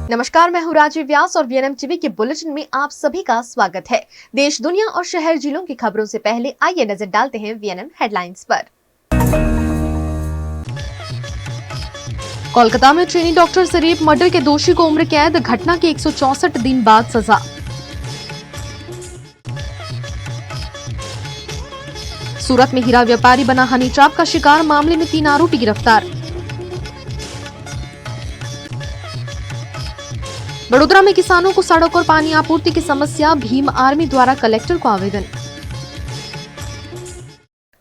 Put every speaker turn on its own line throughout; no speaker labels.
नमस्कार, मैं हूँ राजीव व्यास और वीएनएम टीवी के बुलेटिन में आप सभी का स्वागत है। देश, दुनिया और शहर जिलों की खबरों से पहले आइए नजर डालते हैं वीएनएम हेडलाइंस पर। कोलकाता में ट्रेनी डॉक्टर से रेप मर्डर के दोषी को उम्र कैद, घटना के 164 दिन बाद सजा। सूरत में हीरा व्यापारी बना हनी ट्रैप का शिकार, मामले में 3 आरोपी गिरफ्तार। बड़ोदरा में किसानों को सड़क और पानी आपूर्ति की समस्या, भीम आर्मी द्वारा कलेक्टर को आवेदन।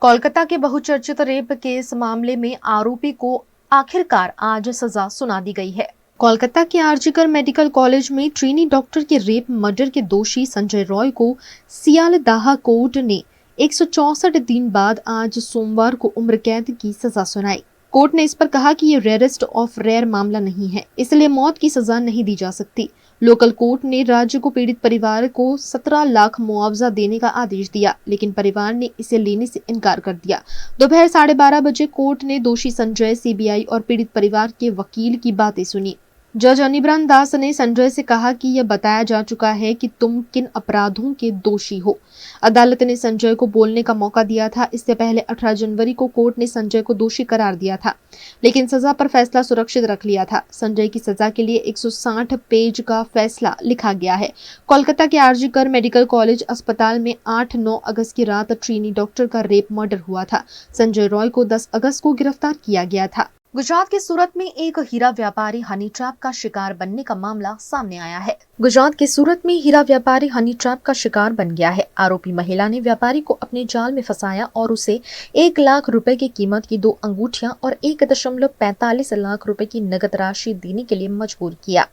कोलकाता के बहुचर्चित रेप केस मामले में आरोपी को आखिरकार आज सजा सुना दी गई है। कोलकाता के आरजीकर मेडिकल कॉलेज में ट्रेनी डॉक्टर के रेप मर्डर के दोषी संजय रॉय को सियालदाह कोर्ट ने 164 दिन बाद आज सोमवार को उम्र कैद की सजा सुनाई। कोर्ट ने इस पर कहा कि ये रेयरेस्ट ऑफ रेयर मामला नहीं है, इसलिए मौत की सजा नहीं दी जा सकती। लोकल कोर्ट ने राज्य को पीड़ित परिवार को 17 लाख मुआवजा देने का आदेश दिया, लेकिन परिवार ने इसे लेने से इनकार कर दिया। दोपहर 12:30 बजे कोर्ट ने दोषी संजय, सीबीआई और पीड़ित परिवार के वकील की बातें सुनी। जज अनिब्रान दास ने संजय से कहा कि यह बताया जा चुका है कि तुम किन अपराधों के दोषी हो। अदालत ने संजय को बोलने का मौका दिया था। इससे पहले 18 जनवरी को कोर्ट ने संजय को दोषी करार दिया था, लेकिन सजा पर फैसला सुरक्षित रख लिया था। संजय की सजा के लिए 160 पेज का फैसला लिखा गया है। कोलकाता के आरजीकर मेडिकल कॉलेज अस्पताल में 8-9 अगस्त की रात ट्रेनी डॉक्टर का रेप मर्डर हुआ था। संजय रॉय को 10 अगस्त को गिरफ्तार किया गया था। गुजरात के सूरत में एक हीरा व्यापारी हनी ट्रैप का शिकार बनने का मामला सामने आया है। गुजरात के सूरत में हीरा व्यापारी हनी ट्रैप का शिकार बन गया है। आरोपी महिला ने व्यापारी को अपने जाल में फंसाया और उसे 1 लाख रुपए की कीमत की 2 अंगूठियां और 1.45 लाख रुपए की नकद राशि देने के लिए मजबूर किया।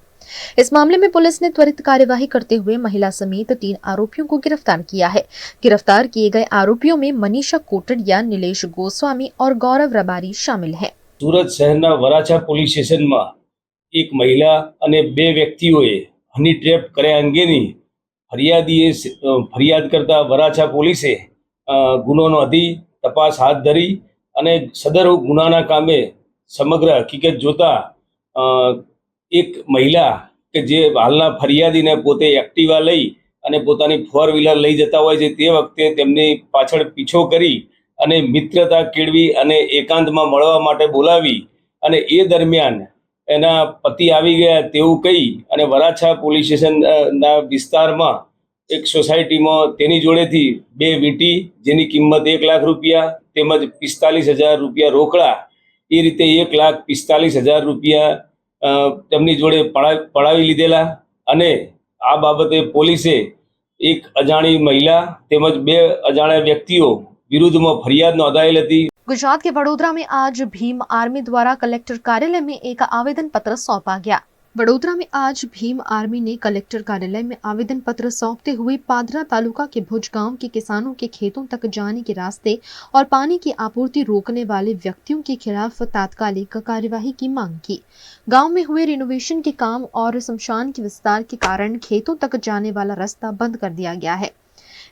इस मामले में पुलिस ने त्वरित कार्यवाही करते हुए महिला समेत 3 आरोपियों को गिरफ्तार किया है। गिरफ्तार किए गए आरोपियों में मनीषा कोटड़िया, नीलेश गोस्वामी और गौरव रबारी शामिल है।
સુરત શહેરના વરાછા પોલીસ સ્ટેશનમાં એક મહિલા અને 2 વ્યક્તિઓએ હની ટ્રેપ કર્યા અંગેની ફરિયાદ કરતા વરાછા પોલીસે ગુનો નોંધી તપાસ હાથ ધરી અને સદર ગુનાના કામે સમગ્ર હકીકત જોતા એક મહિલા કે જે હાલના ફરિયાદીને પોતે એક્ટિવા લઈ અને પોતાની 4 વ્હીલર લઈ જતા હોય છે તે વખતે તેમની પાછળ પીછો કરી અને મિત્રતા કેળવી અને એકાંતમાં મળવા માટે બોલાવી અને એ દરમિયાન એના પતિ આવી ગયા તેવું કહી અને વરાછા પોલીસ સ્ટેશનના વિસ્તારમાં એક સોસાયટીમાં તેની જોડેથી 2 વીંટી જેની કિંમત 1 લાખ રૂપિયા તેમજ 45,000 રૂપિયા રોકડા એ રીતે 1,45,000 રૂપિયા તેમની જોડે પડાવી લીધેલા અને આ બાબતે પોલીસે એક અજાણી મહિલા તેમજ 2 અજાણ્યા વ્યક્તિઓ विरुद्ध में फरियाद नोंधायेल हती।
गुजरात के बड़ोदरा में आज भीम आर्मी द्वारा कलेक्टर कार्यालय में एक आवेदन पत्र सौंपा गया। बड़ोदरा में आज भीम आर्मी ने कलेक्टर कार्यालय में आवेदन पत्र सौंपते हुए पादरा तालुका के भुज गांव के किसानों के खेतों तक जाने के रास्ते और पानी की आपूर्ति रोकने वाले व्यक्तियों के खिलाफ तात्कालिक कार्यवाही की मांग की। गांव में हुए रिनोवेशन के काम और शमशान के विस्तार के कारण खेतों तक जाने वाला रास्ता बंद कर दिया गया है।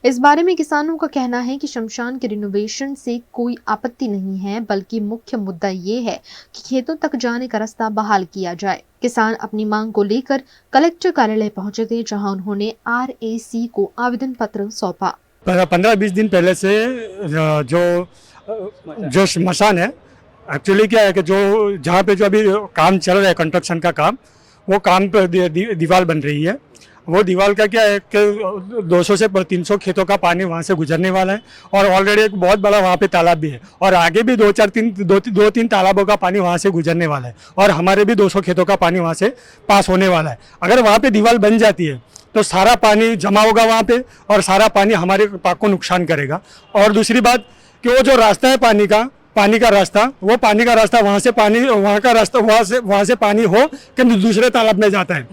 इस बारे में किसानों का कहना है कि शमशान के रिनोवेशन से कोई आपत्ति नहीं है, बल्कि मुख्य मुद्दा ये है कि खेतों तक जाने का रास्ता बहाल किया जाए। किसान अपनी मांग को लेकर कलेक्टर कार्यालय पहुंचे थे, जहां उन्होंने RAC को आवेदन पत्र सौंपा।
15-20 दिन पहले से जो शमशान है, एक्चुअली क्या है कि जो जहाँ पे जो अभी काम चल रहा है कंस्ट्रक्शन का काम, वो काम पे दीवार बन रही है। वो दीवार का क्या है कि 200 से 300 खेतों का पानी वहाँ से गुजरने वाला है और ऑलरेडी एक बहुत बड़ा वहाँ पे तालाब भी है और आगे भी 2-3 तालाबों का पानी वहाँ से गुजरने वाला है और हमारे भी 200 खेतों का पानी वहाँ से पास होने वाला है। अगर वहाँ पे दीवार बन जाती है तो सारा पानी जमा होगा वहाँ पे और सारा पानी हमारे पाक को नुकसान करेगा। और दूसरी बात कि वो जो रास्ता है पानी का रास्ता, वो पानी का रास्ता वहाँ से पानी वहाँ का रास्ता वहाँ से पानी हो कि दूसरे तालाब में जाता है।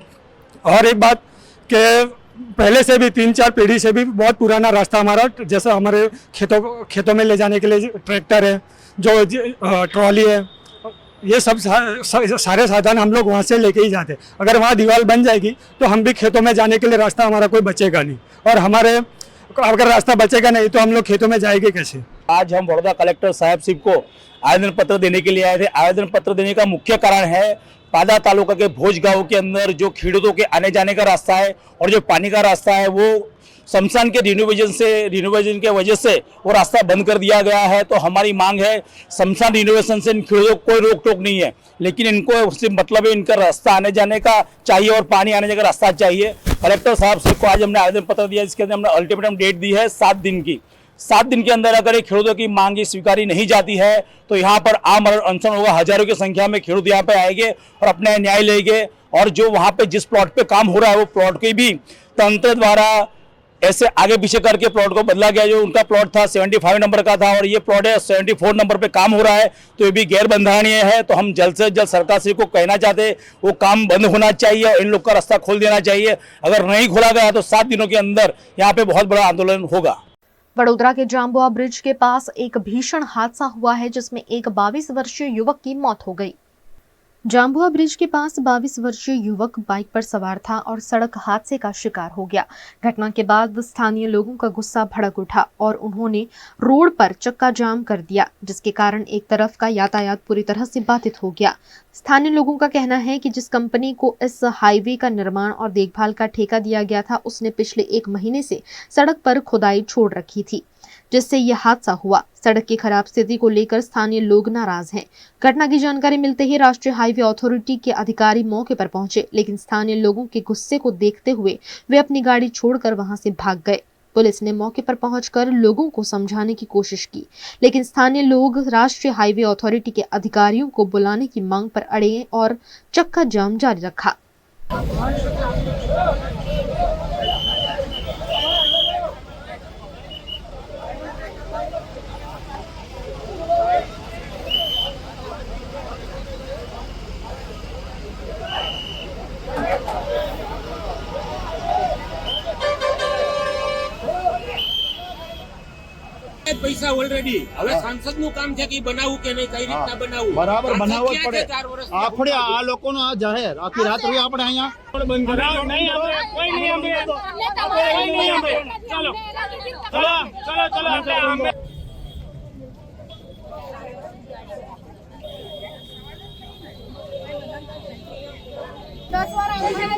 और एक बात कि पहले से भी 3-4 पीढ़ी से भी बहुत पुराना रास्ता हमारा, जैसा हमारे खेतों में ले जाने के लिए ट्रैक्टर है, जो ट्रॉली है, ये सब सारे साधन हम लोग वहाँ से लेके ही जाते। अगर वहाँ दीवार बन जाएगी तो हम भी खेतों में जाने के लिए रास्ता हमारा कोई बचेगा नहीं और हमारे अगर रास्ता बचेगा नहीं तो हम लोग खेतों में जाएंगे कैसे।
आज हम बड़ौदा कलेक्टर साहब सिर्फ को आवेदन पत्र देने के लिए आए थे। आवेदन पत्र देने का मुख्य कारण है पादा तालुका के भोज गांव के अंदर जो खेडूतों के आने जाने का रास्ता है और जो पानी का रास्ता है वो शमशान के रिनोवेशन के वजह से वो रास्ता बंद कर दिया गया है। तो हमारी मांग है शमशान रिनोवेशन से इन खेडूतों को कोई रोक टोक नहीं है, लेकिन इनको सिर्फ मतलब है इनका रास्ता आने जाने का चाहिए और पानी आने जाने का रास्ता चाहिए। कलेक्टर साहब से को आज हमने आवेदन पत्र दिया, जिसके अंदर हमने अल्टीमेटम डेट दी है 7 दिन की। 7 दिन के अंदर अगर ये खेडूतों की मांग स्वीकारी नहीं जाती है तो यहाँ पर आमरण अनशन होगा। हजारों की संख्या में खेडूत यहाँ पे आएंगे और अपना न्याय लेंगे। और जो वहाँ पे जिस प्लॉट पे काम हो रहा है वो प्लॉट की भी तंत्र द्वारा ऐसे आगे पीछे करके प्लॉट को बदला गया। जो उनका प्लॉट था 75 नंबर का था और ये प्लॉट है 74 नंबर पे काम हो रहा है, तो ये भी गैर बंधारणीय है। तो हम जल्द से जल्द सरकार से को कहना चाहते हैं वो काम बंद होना चाहिए और इन लोग का रास्ता खोल देना चाहिए। अगर नहीं खोला गया तो 7 दिनों के अंदर यहाँ पे बहुत बड़ा आंदोलन होगा।
वडोदरा के जांबुआ ब्रिज के पास एक भीषण हादसा हुआ है, जिसमें एक 22 वर्षीय युवक की मौत हो गई। जांबुआ ब्रिज के पास 22 वर्षीय युवक बाइक पर सवार था और सड़क हादसे का शिकार हो गया। घटना के बाद स्थानीय लोगों का गुस्सा भड़क उठा और उन्होंने रोड पर चक्का जाम कर दिया, जिसके कारण एक तरफ का यातायात पूरी तरह से बाधित हो गया। स्थानीय लोगों का कहना है कि जिस कंपनी को इस हाईवे का निर्माण और देखभाल का ठेका दिया गया था, उसने पिछले 1 महीने से सड़क पर खुदाई छोड़ रखी थी, जिससे यह हादसा हुआ। सड़क की खराब स्थिति को लेकर स्थानीय लोग नाराज हैं। घटना की जानकारी मिलते ही राष्ट्रीय हाईवे अथॉरिटी के अधिकारी मौके पर पहुंचे, लेकिन स्थानीय लोगों के गुस्से को देखते हुए वे अपनी गाड़ी छोड़कर वहां से भाग गए। पुलिस ने मौके पर पहुंचकर लोगों को समझाने की कोशिश की, लेकिन स्थानीय लोग राष्ट्रीय हाईवे अथॉरिटी के अधिकारियों को बुलाने की मांग पर अड़े और चक्का जाम जारी रखा।
પૈસા ઓલરેડી હવે સાંસદનું કામ છે કે બનાવવું કે નહીં, કઈ રીતના બનાવવું,
બરાબર બનાવવો જ પડે।
4 વર્ષ
આપણે આ લોકોનો આ જાહેર આખી રાત રહી આપણે અહીંયા બંધ કરાવ નહીં, કોઈ નહીં અમે ચલો ચલો ચલો ચલો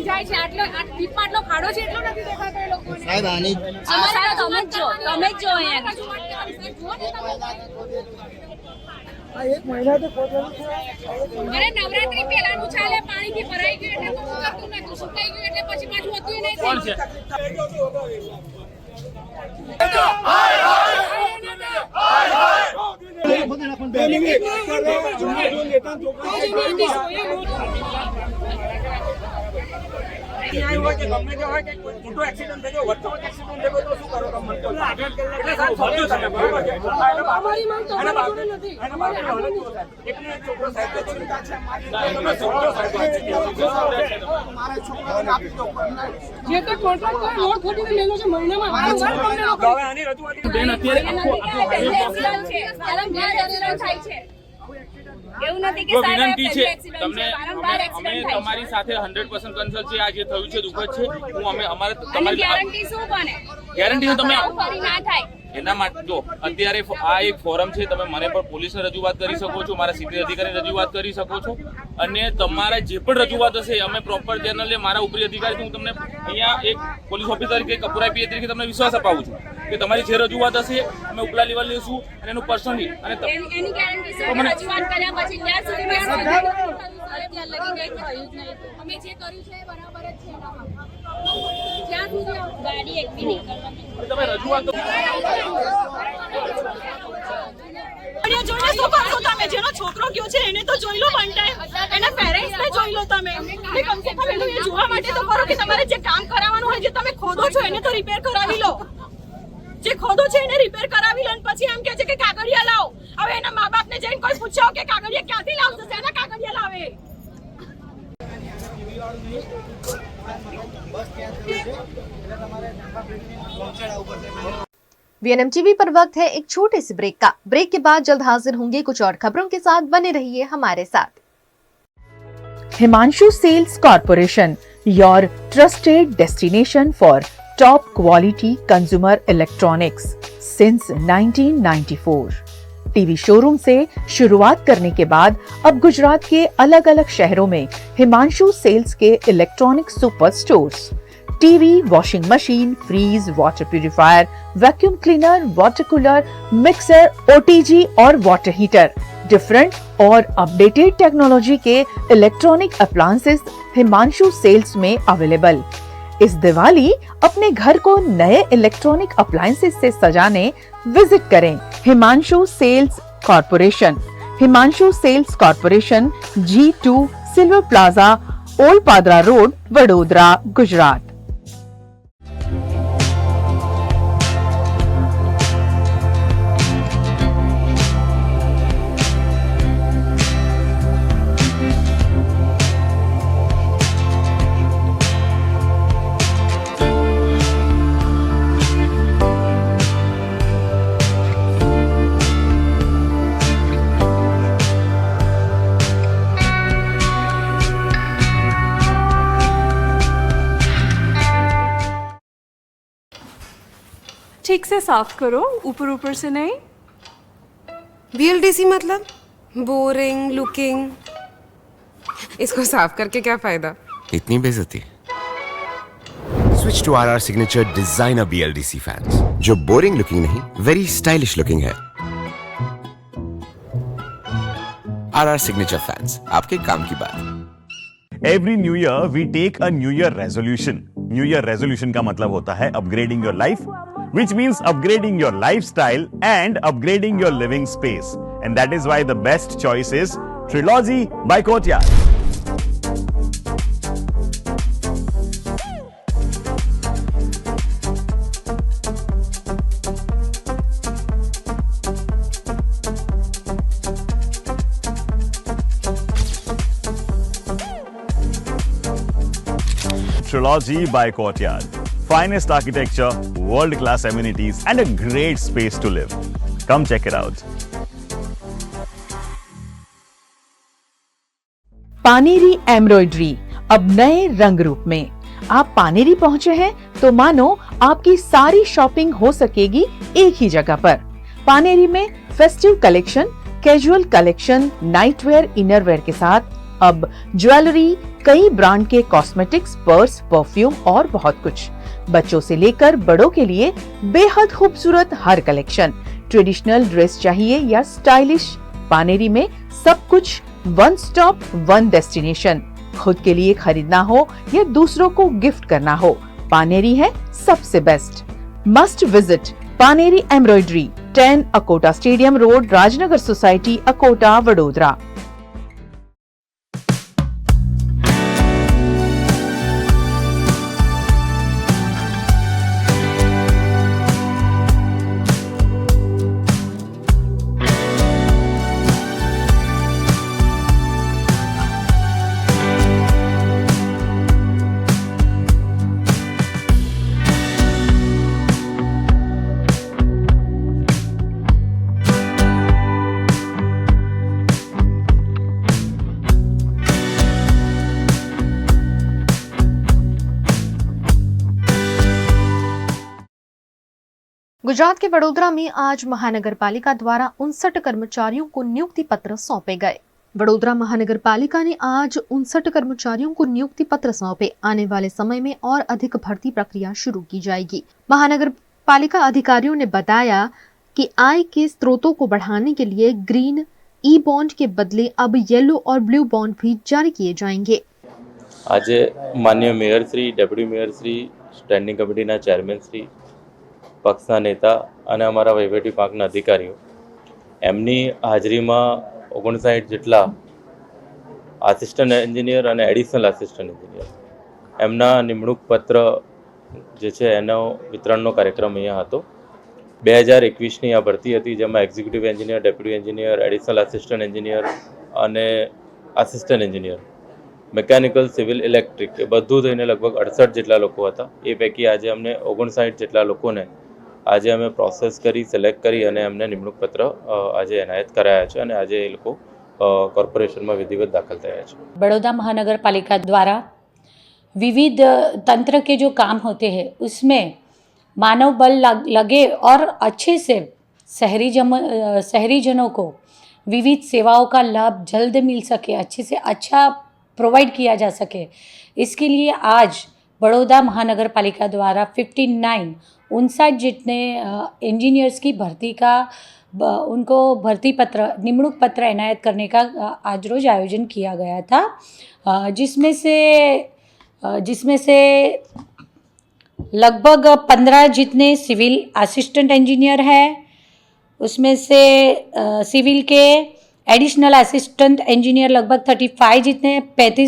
જાય છે આટલો દીપમાં આટલો ખાડો છે એટલો નથી દેખાતો એ લોકોને।
સાહેબ આની
અમારા તમે જ જો અહીંયા અરે નવરાત્રી પહેલાનું ચાલે, પાણીથી ભરાઈ ગયું એટલે તો કરતું નતું, સુકાઈ ગયું એટલે પછી પાછું હતું નહીં। કોણ છે?
મોટો એક્સિડન્ટ થયો, વચ્ચે એક્સિડન્ટ થયો તો શું કરો તમે? એટલે સાહેબ સમજો તમે, બરોબર છે? અમારી માંગ તો અમારી જોડે નથી। એકનો એક છોકરો સાહેબ તમે સમજો સાહેબ, મારા છોકરાને આપી દો।
જે તો કોન્ટ્રાક્ટ પર રોડ ખોટીને લેલો છે મહિનામાં
હવે આની રજૂઆત બેન અત્યારે
થાય છે। એવું નથી કે
વિનંતી છે તમને, અમે તમારી સાથે 100% કન્સલ્ટ છે। આ જે થયું છે દુઃખદ છે। હું અમે અમારે તમારી
ગેરંટી શું બને?
ગેરંટી તમે
ફરી ના થાય
એના માટે જો અત્યારે આ એક ફોરમ છે, તમે મને પણ પોલીસને રજૂઆત કરી શકો છો, મારા સીધી અધિકારીને રજૂઆત કરી શકો છો, અને તમારા જે પણ રજૂઆત હશે અમે પ્રોપર ચેનલે મારા ઉપરી અધિકારીથી હું તમને અહીંયા એક પોલીસ ઓફિસર તરીકે કપૂરા પીએ તરીકે તમને વિશ્વાસ અપાવું છું કે તમારી જે રજૂઆત હશે અમે ઉપલા લેવલ લઈશું અને એનું પર્સનલી અને
એની ગેરંટી છે કે રજૂઆત કર્યા પછી ત્યાં સુધી મેં ત્યાં લગી ગઈ કે થયું જ નહીં। અમે જે કર્યું છે એ બરાબર જ છે એનામાં। જ્યાં સુધી ગાડી એક બી નહીં કરવાની
તમે રજૂઆત
જોઈને શું કરશો તમે? જેનો છોકરો ગયો છે એને તો જોઈ લો વન ટાઈમ, એના પેરેન્ટ્સને જોઈ લો તમે। કમસે કમ એનું એ જોવા માટે તો કરો કે તમારે જે કામ કરાવવાનું હોય, જે તમે ખોદો છો એને તો રિપેર કરાવી લો। જે ખોદો છે એને રિપેર કરાવી લો, પછી એમ કહે છે કે કાગળિયા લાવો। હવે એના મા બાપને જઈને કોઈ પૂછો કે કાગળિયા ક્યાંથી લાવશે, શેના કાગળિયા લાવે?
वीएनएम पर वक्त है एक छोटे से ब्रेक का। ब्रेक के बाद जल्द हाजिर होंगे कुछ और खबरों के साथ, बने रहिए हमारे साथ।
Himanshu Sales Corporation, your trusted destination for top quality consumer electronics, since 1994. TV showroom से शुरुआत करने के बाद अब गुजरात के अलग अलग शहरों में हिमांशु सेल्स के electronic super stores, TV, washing machine, fridge, water purifier, vacuum cleaner, water cooler, mixer, OTG और वाटर हीटर, डिफरेंट और अपडेटेड टेक्नोलॉजी के इलेक्ट्रॉनिक अप्लायंसेस हिमांशु सेल्स में अवेलेबल। इस दिवाली अपने घर को नए इलेक्ट्रॉनिक अप्लायंसेस से सजाने विजिट करें Himanshu sales corporation. Himanshu sales corporation, G2 silver plaza, old Padra road, Vadodara, Gujarat.
ठीक से साफ करो, ऊपर ऊपर से नहीं।
VLDC मतलब बोरिंग लुकिंग, इसको साफ करके क्या फायदा?
इतनी बेइज्जती। Switch to RR signature designer BLDC fans, जो बोरिंग लुकिंग नहीं, वेरी स्टाइलिश लुकिंग है। RR सिग्नेचर फैंस, आपके काम की बात।
Every new year we take a new year resolution. New year resolution का मतलब होता है upgrading your life, which means upgrading your lifestyle and upgrading your living space. And that is why the best choice is Trilogy by Courtyard. Trilogy by Courtyard. Finest architecture, world-class amenities, and a great space to live. Come check it out.
Paneri embroidery अब नए रंग रूप में। आप पानेरी पहुंचे हैं तो मानो आपकी सारी शॉपिंग हो सकेगी एक ही जगह पर। पानेरी में festive collection, casual collection, nightwear, innerwear के साथ अब ज्वेलरी, कई ब्रांड के कॉस्मेटिक्स, पर्स, परफ्यूम और बहुत कुछ। बच्चों से लेकर बड़ों के लिए बेहद खूबसूरत हर कलेक्शन। ट्रेडिशनल ड्रेस चाहिए या स्टाइलिश, पानेरी में सब कुछ वन स्टॉप वन डेस्टिनेशन। खुद के लिए खरीदना हो या दूसरों को गिफ्ट करना हो, पानेरी है सबसे best. Must visit Paneri embroidery, 10 Akota stadium road, Rajnagar society, Akota, Vadodara.
Gujarat के वडोदरा में आज महानगर पालिका द्वारा 59 कर्मचारियों को नियुक्ति पत्र सौंपे गए। वडोदरा महानगर पालिका ने आज 59 कर्मचारियों को नियुक्ति पत्र सौंपे। आने वाले समय में और अधिक भर्ती प्रक्रिया शुरू की जाएगी। महानगर पालिका अधिकारियों ने बताया कि आय के स्रोतों को बढ़ाने के लिए ग्रीन ई बॉन्ड के बदले अब येलो और ब्लू बॉन्ड भी जारी किए जाएंगे।
आज माननीय mayor Shri, deputy mayor Shri, standing કમિટીના ચેરમેન શ્રી, પક્ષના નેતા અને અમારા વહીવટી પાંખના અધિકારીઓ એમની હાજરીમાં 59 જેટલા આસિસ્ટન્ટ એન્જિનિયર અને એડિશનલ આસિસ્ટન્ટ એન્જિનિયર એમના નિમણૂક પત્ર જે છે એનો વિતરણનો કાર્યક્રમ અહીંયા હતો। 2021ની આ ભરતી હતી, જેમાં executive engineer, deputy engineer, additional assistant engineer અને assistant engineer, mechanical, civil, electric એ બધું થઈને લગભગ 68 જેટલા લોકો હતા। એ પૈકી આજે અમને 59 જેટલા લોકોને આજે અમે પ્રોસેસ કરી, સિલેક્ટ કરી અને અમને નિમણૂક પત્ર આજે એનાયત કરાયા છે અને આજે એ લોકો કોર્પોરેશનમાં વિધિવત દાખલ થયા છે।
बड़ौदा महानगर पालिका द्वारा विविध तंत्र के जो काम होते हैं उसमें मानव बल लगे और अच्छे से शहरीजनों को विविध सेवाओं का लाभ जल्द मिल सके, अच्छे से अच्छा प्रोवाइड किया जा सके, इसके लिए आज बड़ौदा महानगर पालिका द्वारा 59 जितने इंजीनियर्स की भर्ती का उनको भर्ती पत्र निमणूक पत्र इनायत करने का आज रोज आयोजन किया गया था, जिसमें से लगभग 15 जितने सिविल असिस्टेंट इंजीनियर हैं, उसमें से सिविल के एडिशनल असिस्टेंट इंजीनियर लगभग 35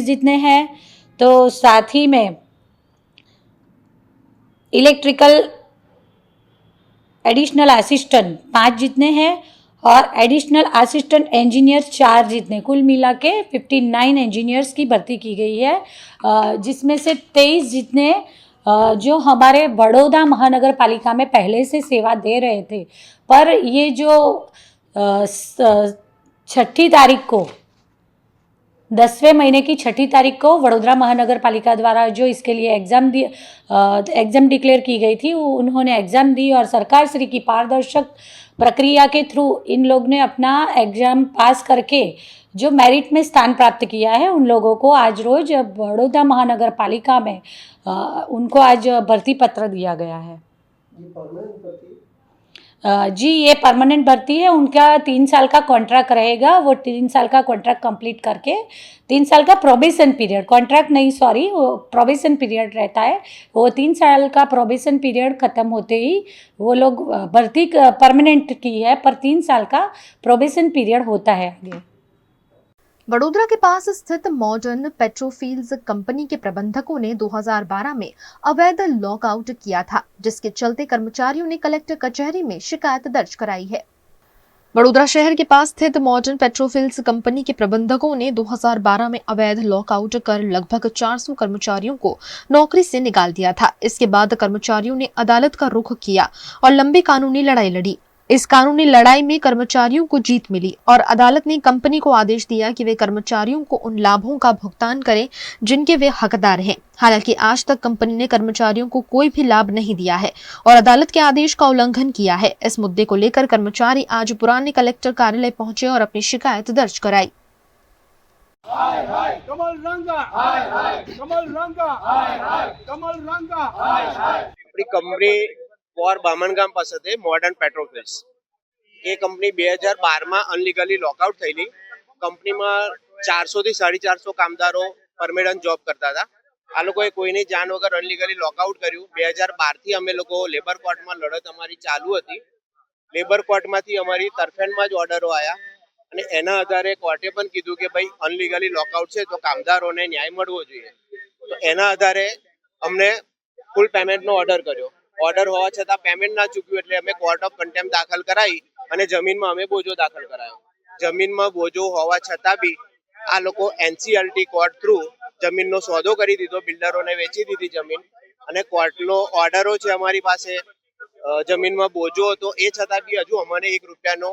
जितने हैं, तो साथ ही में इलेक्ट्रिकल एडिशनल असिस्टेंट 5 जितने हैं और एडिशनल असिस्टेंट इंजीनियर 4 जितने, कुल मिला के 59 इंजीनियर्स की भर्ती की गई है, जिसमें से 23 जितने जो हमारे बड़ौदा महानगर पालिका में पहले से सेवा दे रहे थे, पर ये जो 6 तारीख को 10वें महीने की 6 तारीख को वडोदरा महानगर पालिका द्वारा जो इसके लिए एग्ज़ाम डिक्लेयर की गई थी, उन्होंने एग्ज़ाम दी और सरकार श्री की पारदर्शक प्रक्रिया के थ्रू इन लोग ने अपना एग्ज़ाम पास करके जो मेरिट में स्थान प्राप्त किया है, उन लोगों को आज रोज बड़ौदा महानगर पालिका में उनको आज भर्ती पत्र दिया गया है। जी, ये परमानेंट भर्ती है। उनका 3 साल का कॉन्ट्रैक्ट रहेगा। वो 3 साल का कॉन्ट्रैक्ट कंप्लीट करके 3 साल का प्रोबेशन पीरियड, कॉन्ट्रैक्ट नहीं सॉरी, वो प्रोबेशन पीरियड रहता है। वो 3 साल का प्रोबेशन पीरियड ख़त्म होते ही वो लोग भर्ती परमानेंट की है, पर 3 साल का प्रोबेशन पीरियड होता है आगे।
वडोदरा के पास स्थित मॉडर्न पेट्रोफील्ड्स कंपनी के प्रबंधकों ने 2012 में अवैध लॉकआउट किया था, जिसके चलते कर्मचारियों ने कलेक्टर कचहरी में शिकायत दर्ज कराई है। वडोदरा शहर के पास स्थित मॉडर्न पेट्रोफील्ड्स कंपनी के प्रबंधकों ने 2012 में अवैध लॉकआउट कर लगभग 400 कर्मचारियों को नौकरी से निकाल दिया था। इसके बाद कर्मचारियों ने अदालत का रुख किया और लंबी कानूनी लड़ाई लड़ी। इस कानूनी लड़ाई में कर्मचारियों को जीत मिली और अदालत ने कंपनी को आदेश दिया कि वे कर्मचारियों को उन लाभों का भुगतान करें जिनके वे हकदार हैं। हालांकि आज तक कंपनी ने कर्मचारियों को कोई भी लाभ नहीं दिया है और अदालत के आदेश का उल्लंघन किया है। इस मुद्दे को लेकर कर्मचारी आज पुराने कलेक्टर कार्यालय पहुंचे और अपनी शिकायत दर्ज कराई।
પોર બામણગામ પાસે છે મોડર્ન પેટ્રોફિલ્સ। એ કંપની 2012 માં અનલીગલી લોકઆઉટ થયેલી। કંપનીમાં 400 થી 450 કામદારો પરમેનન્ટ જોબ કરતા હતા। આ લોકોએ કોઈની જાણ વગર અનલીગલી લોકઆઉટ કર્યું। 2012 થી અમે લોકો લેબર કોર્ટમાં લડત અમારી ચાલુ હતી। લેબર કોર્ટમાંથી અમારી તરફેણમાં જ ઓર્ડરો આવ્યા અને એના આધારે કોર્ટે પણ કીધું કે ભાઈ અનલીગલી લોકઆઉટ છે તો કામદારોને ન્યાય મળવો જોઈએ। તો એના આધારે અમને ફૂલ પેમેન્ટનો ઓર્ડર કર્યો। ઓર્ડર હોવા છતાં પેમેન્ટ ના ચૂક્યું એટલે અમે કોર્ટ ઓફ કન્ટેમ્પ દાખલ કરાવી અને જમીનમાં અમે બોજો દાખલ કરાયો। જમીનમાં બોજો હોવા છતાં બી આ લોકો એનસીએલટી કોર્ટ થ્રુ જમીનનો સોદો કરી દીધો, બિલ્ડરોને વેચી દીધી જમીન અને કોર્ટનો ઓર્ડરો છે અમારી પાસે। જમીનમાં બોજો હતો એ છતાં બી હજુ અમને 1 રૂપિયાનો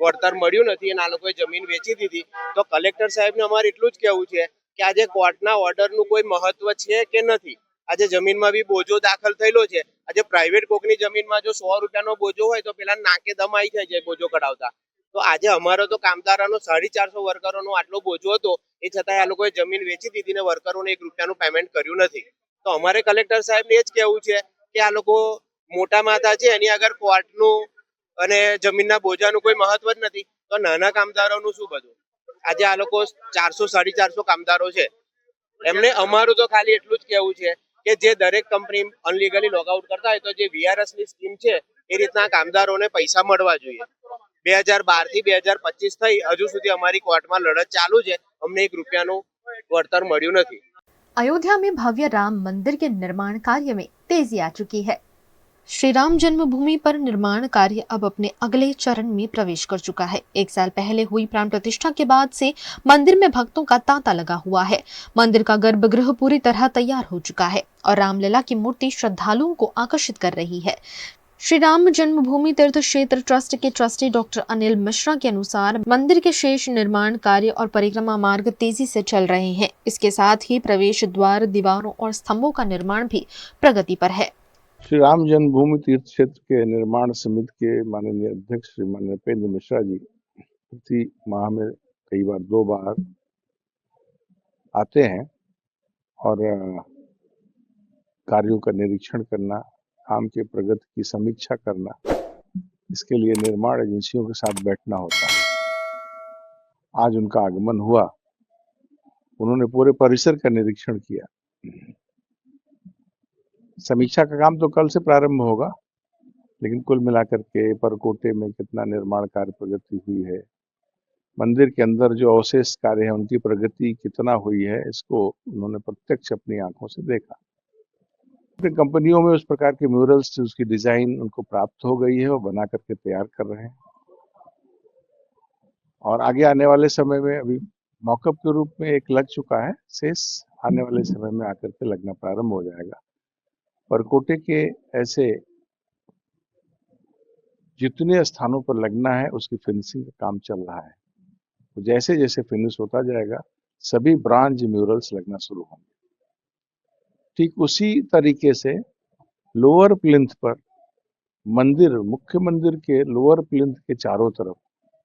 વળતર મળ્યું નથી અને આ લોકોએ જમીન વેચી દીધી। તો કલેક્ટર સાહેબને અમારે એટલું જ કહેવું છે કે આજે કોર્ટના ઓર્ડરનું કોઈ મહત્વ છે કે નથી। આજે જમીનમાં બી બોજો દાખલ થયેલો છે। આજે પ્રાઇવેટ કોકની જમીનમાં જો 100 રૂપિયાનો બોજો હોય તો પેલા નાકે દમ આવી જાય બોજો કઢાવતા। તો આજે અમારો તો કામદારોનો 450 વર્કરોનો આટલો બોજો હતો એ છતાં આ લોકોએ જમીન વેચી દીધી ને વર્કરોને 1 રૂપિયાનું પેમેન્ટ કર્યું નથી। તો અમારે કલેક્ટર સાહેબને એ જ કહેવું છે કે આ લોકો મોટા માથા છે, એની આગળ કોર્ટનું અને જમીનના બોજાનું કોઈ મહત્વ જ નથી તો નાના કામદારોનું શું બધું। આજે આ લોકો 400 450 કામદારો છે, એમને અમારું તો ખાલી એટલું જ કહેવું છે કે જે દરેક કંપની અનલીગલી લોકઆઉટ કરતા હોય તો જે વીઆરએસ ની સ્કીમ છે એ રીતના કામદારોને પૈસા મળવા જોઈએ। 2012 થી 2025 થઈ હજુ સુધી અમારી કોર્ટમાં લડત ચાલુ છે, અમને 1 રૂપિયાનું વળતર મળ્યું નથી।
अयोध्या में भव्य राम मंदिर के निर्माण कार्य में तेजी आ चुकी है। श्री राम जन्मभूमि पर निर्माण कार्य अब अपने अगले चरण में प्रवेश कर चुका है। 1 साल पहले हुई प्राण प्रतिष्ठा के बाद से मंदिर में भक्तों का तांता लगा हुआ है। मंदिर का गर्भगृह पूरी तरह तैयार हो चुका है और रामलला की मूर्ति श्रद्धालुओं को आकर्षित कर रही है। श्री राम जन्मभूमि तीर्थ क्षेत्र ट्रस्ट के ट्रस्टी डॉक्टर अनिल मिश्रा के अनुसार मंदिर के शेष निर्माण कार्य और परिक्रमा मार्ग तेजी से चल रहे हैं। इसके साथ ही प्रवेश द्वार, दीवारों और स्तंभों का निर्माण भी प्रगति पर है।
श्री राम जन्मभूमि तीर्थ क्षेत्र के निर्माण समिति के माननीय अध्यक्ष श्रीमान नृपेंद्र मिश्रा जी प्रति माह में कई बार 2 बार आते हैं और कार्यों का निरीक्षण करना, काम के प्रगति की समीक्षा करना, इसके लिए निर्माण एजेंसियों के साथ बैठना होता है। आज उनका आगमन हुआ, उन्होंने पूरे परिसर का निरीक्षण किया। समीक्षा का काम तो कल से प्रारंभ होगा, लेकिन कुल मिलाकर के परकोटे में कितना निर्माण कार्य प्रगति हुई है, मंदिर के अंदर जो अवशेष कार्य है उनकी प्रगति कितना हुई है, इसको उन्होंने प्रत्यक्ष अपनी आंखों से देखा। कंपनियों में उस प्रकार के म्यूरल्स, उसकी डिजाइन उनको प्राप्त हो गई है, वो बना करके तैयार कर रहे हैं और आगे आने वाले समय में अभी मॉकअप के रूप में एक लग चुका है, शेष आने वाले समय में आकर के लगना प्रारंभ हो जाएगा। परकोटे के ऐसे जितने स्थानों पर लगना है उसकी फिनिशिंग का काम चल रहा है। तो जैसे जैसे फिनिश होता जाएगा सभी ब्रांच म्यूरल्स लगना शुरू होंगे। ठीक उसी तरीके से लोअर प्लिंथ पर मंदिर, मुख्य मंदिर के लोअर प्लिंथ के चारों तरफ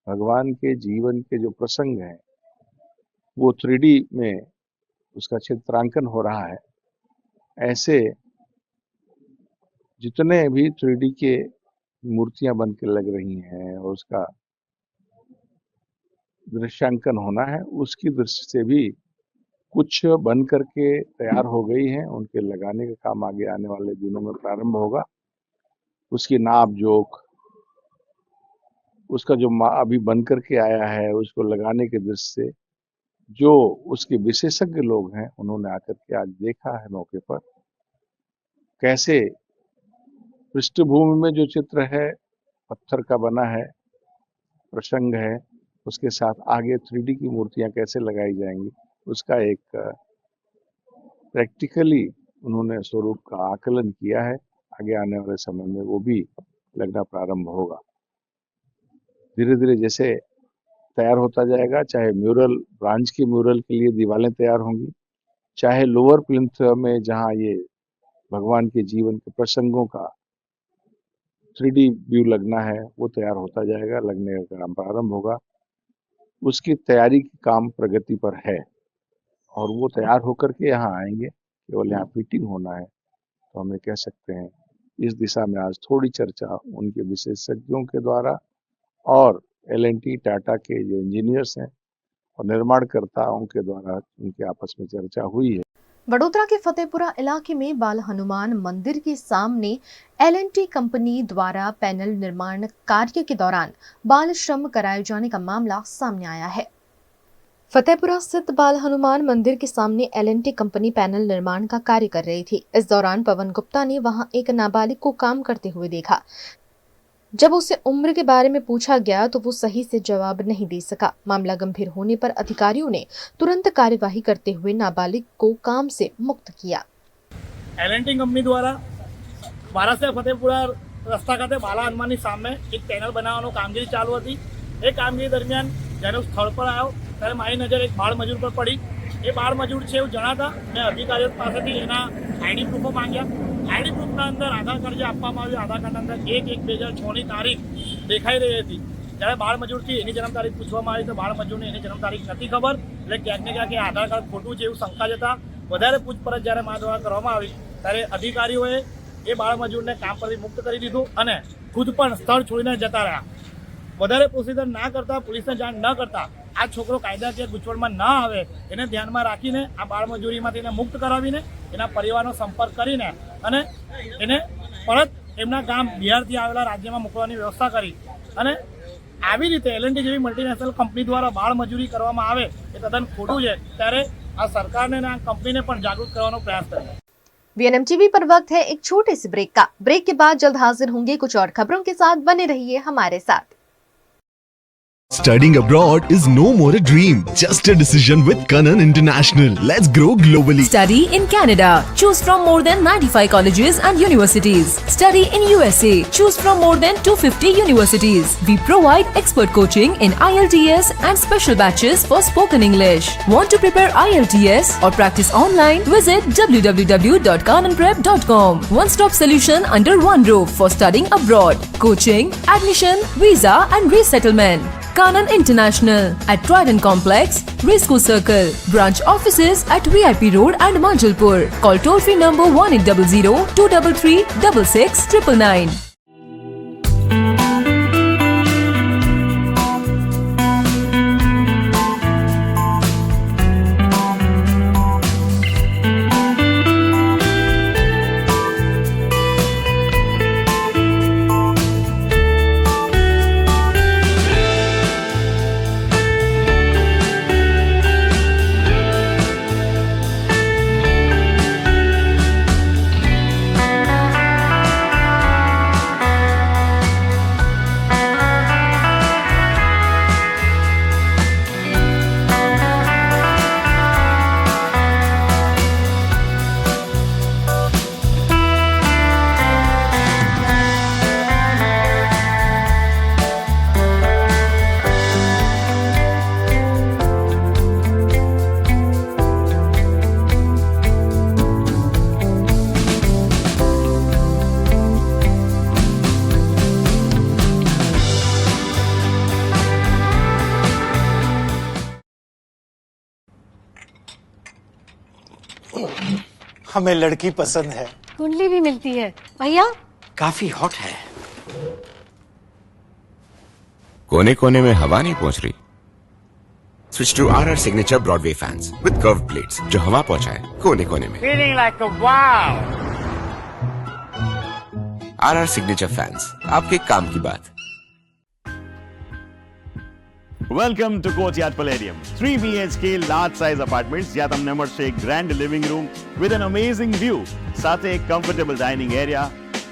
भगवान के जीवन के जो प्रसंग हैं वो 3D में उसका चित्रांकन हो रहा है। ऐसे जितने भी 3D के मूर्तियां बन के लग रही हैं और उसका दृश्यांकन होना है, उसकी दृष्टि से भी कुछ बन करके तैयार हो गई हैं, उनके लगाने का काम आगे आने वाले दिनों में प्रारंभ होगा। उसकी नाप जोख, उसका जो अभी बन करके आया है उसको लगाने की दृष्टि से जो उसके विशेषज्ञ लोग हैं उन्होंने आकर के आज देखा है मौके पर कैसे पृष्ठभूमि में जो चित्र है पत्थर का बना है, प्रसंग है, उसके साथ आगे 3D की मूर्तियां कैसे लगाई जाएंगी, उसका एक प्रैक्टिकली उन्होंने स्वरूप का आकलन किया है। आगे आने वाले समय में वो भी लगना प्रारंभ होगा। धीरे धीरे जैसे तैयार होता जाएगा, चाहे म्यूरल, ब्रांच के म्यूरल के लिए दीवारें तैयार होंगी, चाहे लोअर प्लिंथ में जहां ये भगवान के जीवन के प्रसंगों का 3D व्यू लगना है वो तैयार होता जाएगा, लगने का काम प्रारंभ होगा। उसकी तैयारी की काम प्रगति पर है और वो तैयार होकर के यहाँ आएंगे, केवल यहाँ फिटिंग होना है। तो हमें कह सकते हैं इस दिशा में आज थोड़ी चर्चा उनके विशेषज्ञों के द्वारा और L&T टाटा के जो इंजीनियर्स हैं और निर्माणकर्ताओं के द्वारा उनके आपस में चर्चा हुई है।
वडोदरा के फतेहपुरा इलाके में बाल हनुमान मंदिर के सामने L&T कंपनी द्वारा पैनल निर्माण कार्य के दौरान बाल श्रम कराए जाने का मामला सामने आया है। फतेहपुरा स्थित बाल हनुमान मंदिर के सामने L&T कंपनी पैनल निर्माण का कार्य कर रही थी। इस दौरान पवन गुप्ता ने वहां एक नाबालिग को काम करते हुए देखा। जब उसे उम्र के बारे में पूछा गया तो वो सही से जवाब नहीं दे सका। मामला गंभीर होने पर अधिकारियों ने तुरंत कार्यवाही करते हुए नाबालिग को काम से मुक्त किया।
L&T કંપની દ્વારા વારાસા ફતેપુરા રસ્તા ખાતે બાલા હનુમાનની સામે એક પેનલ બનાવવાનો કામગીરી ચાલુ હતી। એ કામગીરી દરમિયાન જ્યારે સ્થળ પર આવ્યો ત્યારે મારી નજર એક બાળ મજૂર પર પડી। એ બાળ મજૂર છે એવું જણાતા મેં અધિકારીઓ પાસેથી એના આઈડી પ્રૂફો માંગ્યા। આઈડી પ્રૂફના અંદર આધાર કાર્ડ જે આપવામાં આવ્યું, આધાર કાર્ડના અંદર 1/1/2006ની તારીખ દેખાઈ રહી હતી। જ્યારે બાળ મજૂરથી એની જન્મ તારીખ પૂછવામાં આવી તો બાળ મજૂરને એની જન્મ તારીખ નથી ખબર, એટલે ક્યાંક ને ક્યાંક એ આધાર કાર્ડ ખોટું છે એવું શંકા જતા વધારે પૂછપરછ જ્યારે મારા દ્વારા કરવામાં આવી ત્યારે અધિકારીઓએ એ બાળ મજૂરને કામ પરથી મુક્ત કરી દીધું અને ખુદ પણ સ્થળ છોડીને જતા રહ્યા। વધારે પ્રોસિજર ના કરતા, પોલીસને જાણ ન કરતા આ છોકરો કાયદાકીય ગૂંચવણમાં ન આવે એને ધ્યાનમાં રાખીને આ બાળ મજૂરીમાંથી એને મુક્ત કરાવીને એના પરિવારનો સંપર્ક કરીને અને એને પરત એમના ગામ બિહારથી આવેલા રાજ્યમાં મોકલવાની વ્યવસ્થા કરી અને આવી રીતે L&T જેવી મલ્ટીનેશનલ કંપની દ્વારા બાળ મજૂરી કરવામાં આવે એ તદ્દન ખોટું છે। ત્યારે આ સરकारने આ કંપનીને પણ જાગૃત કરવાનો પ્રયાસ કર્યો।
VNM-TV पर वक्त है एक छोटे से ब्रेक का। ब्रेक के बाद जल्द हाजिर होंगे कुछ और खबरों के साथ। बने रहिए हमारे साथ।
Studying abroad is no more a dream, just a decision with Kanan International. Let's grow globally.
Study in Canada. Choose from more than 95 colleges and universities. Study in USA. Choose from more than 250 universities. We provide expert coaching in IELTS and special batches for spoken English. Want to prepare IELTS or practice online? Visit www.kananprep.com. One-stop solution under one roof for studying abroad. Coaching, admission, visa and resettlement. Kanan International at Trident Complex, Resco Circle. Branch offices at VIP Road and Manjalpur. Call toll-free number 1800-233-6699.
हमें लड़की पसंद है।
कुंडली भी मिलती है भैया।
काफी हॉट है।
कोने कोने में हवा नहीं पहुंच रही। Switch to RR Signature Broadway fans with curved plates जो हवा पहुंचाए कोने कोने में।
Feeling like a wow.
RR Signature fans, आपके काम की बात।
Welcome to Courtyard Palladium. 3 BHK large size apartments જ્યાં તમને મળશે એક grand living room with an amazing view. સાથે એક comfortable dining area,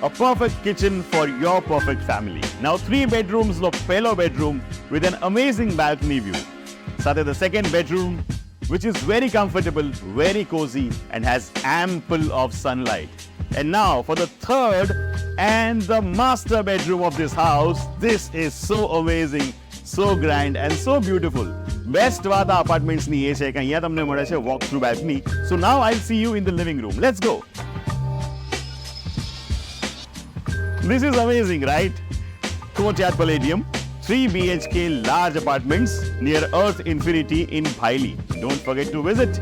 a perfect kitchen for your perfect family. Now 3 bedrooms નો પહેલો bedroom with an amazing balcony view. સાથે the second bedroom which is very comfortable, very cozy and has ample of sunlight. And now for the third and the master bedroom of this house. This is so amazing. So grand and so beautiful. Best વાત આ apartments ની એ છે કે અહીંયા તમને મળે છે walk through balcony. So now I'll see you in the living room. Let's go. This is amazing, right? Courtyard Palladium, 3 BHK large apartments near Earth Infinity in Bhaili. Don't forget to visit.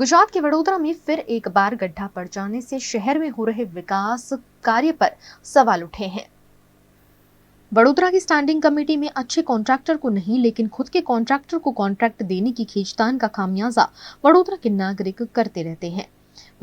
Gujarat के वडोदरा में फिर एक बार गड्ढा पड़ जाने से शहर में हो रहे विकास कार्य पर सवाल उठे हैं। वडोदरा की स्टैंडिंग कमेटी में अच्छे कॉन्ट्रैक्टर को नहीं लेकिन खुद के कॉन्ट्रैक्टर को कॉन्ट्रैक्ट देने की खींचतान का खामियाजा वडोदरा के नागरिक करते रहते हैं।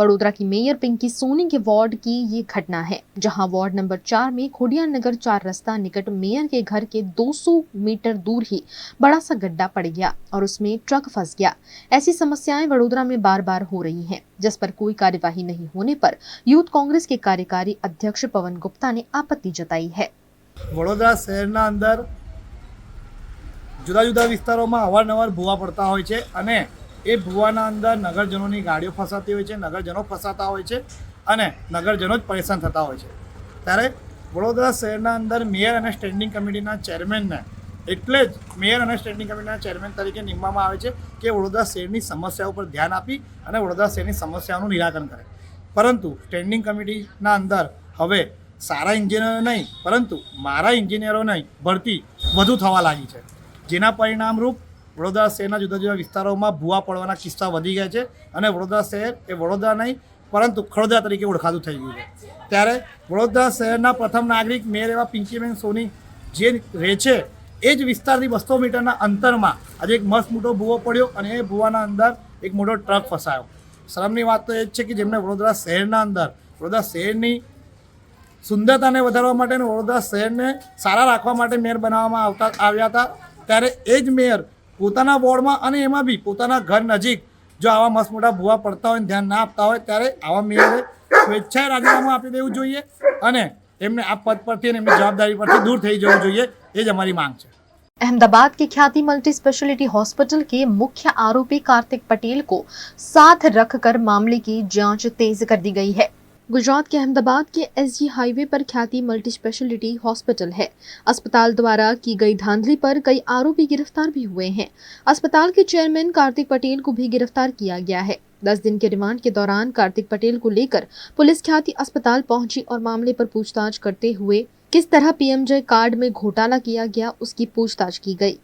वडोदरा की मेयर पिंकी सोनी के वार्ड की ये घटना है, जहां वार्ड नंबर 4 में खोडिया नगर 4 रास्ता निकट मेयर के घर के 200 मीटर दूर ही बड़ा सा गड्ढा पड़ गया और उसमें ट्रक फंस गया। ऐसी समस्याएं वडोदरा में बार बार हो रही हैं, जिस पर कोई कार्यवाही नहीं होने पर यूथ कांग्रेस के कार्यकारी अध्यक्ष पवन गुप्ता ने आपत्ति जताई है।
वडोदरा शहरना अंदर जुदा जुदा विस्तारों अवारनवार भूवा पड़ता होय छे अने ए भूवाना अंदर नगरजनोनी गाड़ियों फसाती होय छे, नगरजनो फसाता होय छे अने नगरजनो ज परेशान थता होय छे। त्यारे वडोदरा शहरना अंदर मेयर अने स्टेन्डिंग कमिटीना चेरमेनने एटले ज मेयर अने स्टेन्डिंग कमिटीना चेरमेन तरीके निमवामां आवे छे के वडोदरा शहरनी समस्याओं पर ध्यान आपी अने वडोदरा शहरनी समस्याओनुं निराकरण करे। परंतु स्टेन्डिंग कमिटीना अंदर हवे सारा इंजीनियरो नहीं परंतु मारा इंजीनियरोनी भरती वधु थवा लागी छे, जेना परिणामरूप વડોદરા શહેરના જુદા જુદા વિસ્તારોમાં ભૂવા પડવાના કિસ્સા વધી ગયા છે અને વડોદરા શહેર એ વડોદરા નહીં પરંતુ ખડોદરા તરીકે ઓળખાતું થઈ ગયું છે. ત્યારે વડોદરા શહેરના પ્રથમ નાગરિક મેયર એવા પિંકીબેન સોની જે રહે છે એ જ વિસ્તારથી 200 મીટરના અંતરમાં આજે એક મસ્ત મોટો ભૂવો પડ્યો અને એ ભૂવાના અંદર એક મોટો ટ્રક ફસાયો. શરમની વાત તો એ જ છે કે જેમને વડોદરા શહેરના અંદર વડોદરા શહેરની સુંદરતાને વધારવા માટે અને વડોદરા શહેરને સારા રાખવા માટે મેયર બનાવવામાં આવ્યા હતા, ત્યારે એ જ મેયર પોતાના વોર્ડમાં અને એમાં બી પોતાના ઘર નજીક જો આવા મસ્ત મોટા ભૂવા પડતા હોય ધ્યાન ના આપતા હોય ત્યારે આવા મેયરે સ્વેચ્છાએ રાજીનામું આપી દેવું જોઈએ અને એમને આ પદ પરથી અને એમની જવાબદારી પરથી દૂર થઈ જવું જોઈએ, એ જ અમારી માંગ છે.
अहमदाबाद के ख्याति मल्टी स्पेशलिटी हॉस्पिटल के मुख्य आरोपी कार्तिक पटेल को साथ रखकर मामले की जांच तेज कर दी गई है. गुजरात के अहमदाबाद के एसजी हाईवे पर ख्याति मल्टी स्पेशलिटी हॉस्पिटल है. अस्पताल द्वारा की गई धांधली पर कई आरोपी गिरफ्तार भी हुए हैं. अस्पताल के चेयरमैन कार्तिक पटेल को भी गिरफ्तार किया गया है. 10 दिन के रिमांड के दौरान कार्तिक पटेल को लेकर पुलिस ख्याति अस्पताल पहुंची और मामले पर पूछताछ करते हुए किस तरह पीएमजे कार्ड में घोटाला किया गया उसकी पूछताछ की गई.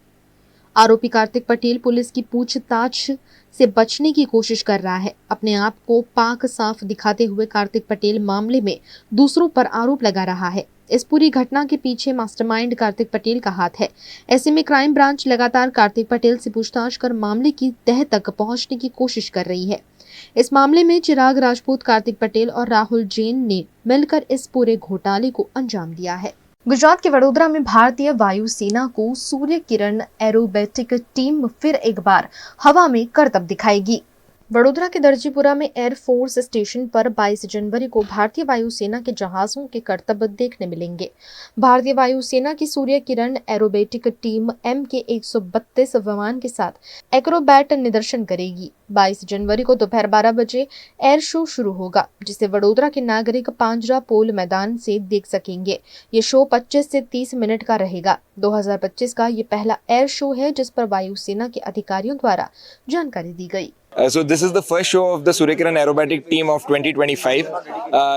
आरोपी कार्तिक पटेल पुलिस की पूछताछ से बचने की कोशिश कर रहा है. अपने आप को पाक साफ दिखाते हुए कार्तिक पटेल मामले में दूसरों पर आरोप लगा रहा है. इस पूरी घटना के पीछे मास्टरमाइंड कार्तिक पटेल का हाथ है. ऐसे में क्राइम ब्रांच लगातार कार्तिक पटेल से पूछताछ कर मामले की तह तक पहुंचने की कोशिश कर रही है. इस मामले में चिराग राजपूत, कार्तिक पटेल और राहुल जैन ने मिलकर इस पूरे घोटाले को अंजाम दिया है. गुजरात के वडोदरा में भारतीय वायुसेना को सूर्य किरण एरोबेटिक टीम फिर एक बार हवा में करतब दिखाएगी. वडोदरा के दर्जीपुरा में एयरफोर्स स्टेशन पर 22 जनवरी को भारतीय वायुसेना के जहाजों के करतब देखने मिलेंगे. भारतीय वायुसेना की Surya Kiran aerobatic team MK-132 विमान के साथ एक्रोबैट निदर्शन करेगी. 22 जनवरी को दोपहर 12 बजे एयर शो शुरू होगा, जिसे वडोदरा के नागरिक पांजरा पोल मैदान से देख सकेंगे. ये शो 25 से 30 मिनट का रहेगा. 2025 का ये पहला एयर शो है जिस पर वायुसेना के अधिकारियों द्वारा जानकारी दी गई.
So this is the first show of the Surya Kiran Aerobatic Team of 2025.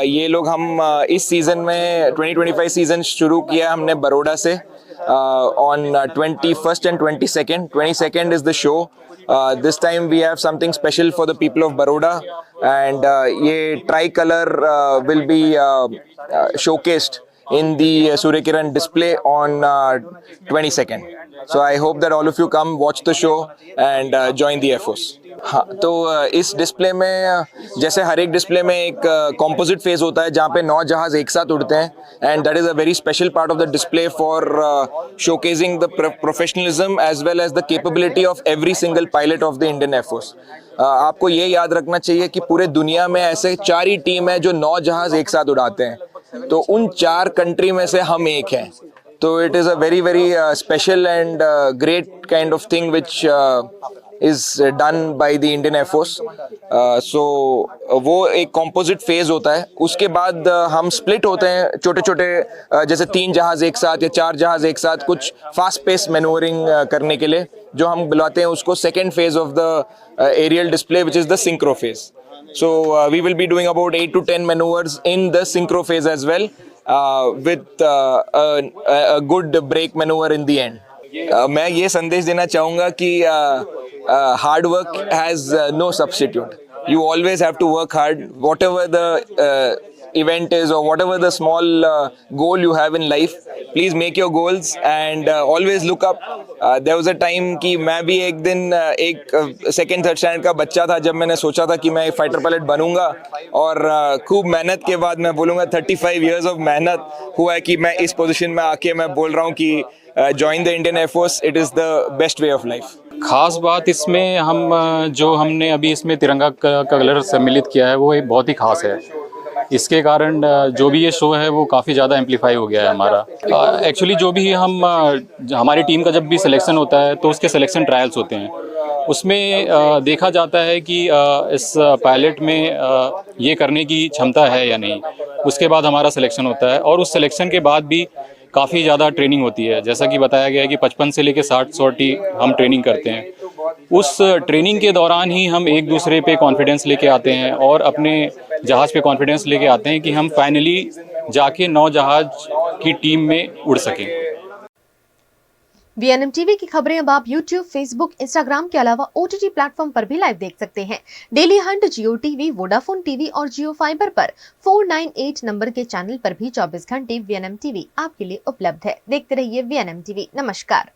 ये लोग हम इस सीजन में 2025 सीजन शुरू किया हमने बड़ौदा से on 21st and 22nd. 22nd is the show. This time we have something special for the people of Baroda, and ये tricolor will be showcased in the Surya Kiran display on 22nd. So I hope that all of you come watch the show and join the Air Force. हाँ, तो इस display में जैसे हर एक display में एक composite phase होता है जहाँ पे 9 जहाज एक साथ उड़ते हैं, and that is a very special part of the display for showcasing the professionalism as well as the capability of every single pilot of the Indian air force. आपको ये याद रखना चाहिए कि पूरे दुनिया में ऐसे 4 ही टीम है जो 9 जहाज एक साथ उड़ाते हैं, तो उन 4 कंट्री में से हम एक हैं. तो it is a very very special and great kind of thing which is done by the Indian Air Force. So वो एक composite phase होता है. उसके बाद हम split होते हैं छोटे छोटे जैसे 3 जहाज एक साथ या 4 जहाज एक साथ कुछ fast pace maneuvering करने के लिए, जो हम बुलाते हैं उसको second phase of the aerial display which is the synchro phase. So we will be doing about 8 to 10 maneuvers in the synchro phase as well with a good brake maneuver in the end. मैं ये संदेश देना चाहूँगा कि hard work has no substitute. You always have to work hard, whatever the event is or whatever the small goal you have in life. Please make your goals and always look up. There was a time कि मैं भी एक दिन एक second third standard का बच्चा था जब मैंने सोचा था कि मैं एक फाइटर पायलट बनूंगा, और खूब मेहनत के बाद मैं बोलूँगा 35 years of मेहनत हुआ है कि मैं इस पोजीशन में आके मैं बोल रहा हूँ कि join the Indian Air Force. It is the best way of life.
खास बात इसमें हम जो हमने अभी इसमें तिरंगा का कलर सम्मिलित किया है वो एक बहुत ही खास है. इसके कारण जो भी ये शो है वो काफ़ी ज़्यादा एम्पलीफाई हो गया है हमारा. एक्चुअली जो भी हम हमारी टीम का जब भी सिलेक्शन होता है तो उसके सिलेक्शन ट्रायल्स होते हैं. उसमें देखा जाता है कि इस पायलट में ये करने की क्षमता है या नहीं. उसके बाद हमारा सिलेक्शन होता है और उस सिलेक्शन के बाद भी काफ़ी ज़्यादा ट्रेनिंग होती है. जैसा कि बताया गया है कि 55 से लेकर 60 sortie हम ट्रेनिंग करते हैं. उस ट्रेनिंग के दौरान ही हम एक दूसरे पे कॉन्फिडेंस लेके आते हैं और अपने जहाज़ पे कॉन्फिडेंस लेके आते हैं कि हम फाइनली जाके 9 जहाज़ की टीम में उड़ सकें.
VNM टीवी की खबरें अब आप YouTube, Facebook, Instagram के अलावा OTT प्लेटफॉर्म पर भी लाइव देख सकते हैं। डेली हंट जियो टीवी, वोडाफोन टीवी और जियो फाइबर पर 498 नंबर के चैनल पर भी 24 घंटे VNM टीवी आपके लिए उपलब्ध है। देखते रहिए VNM टीवी। नमस्कार।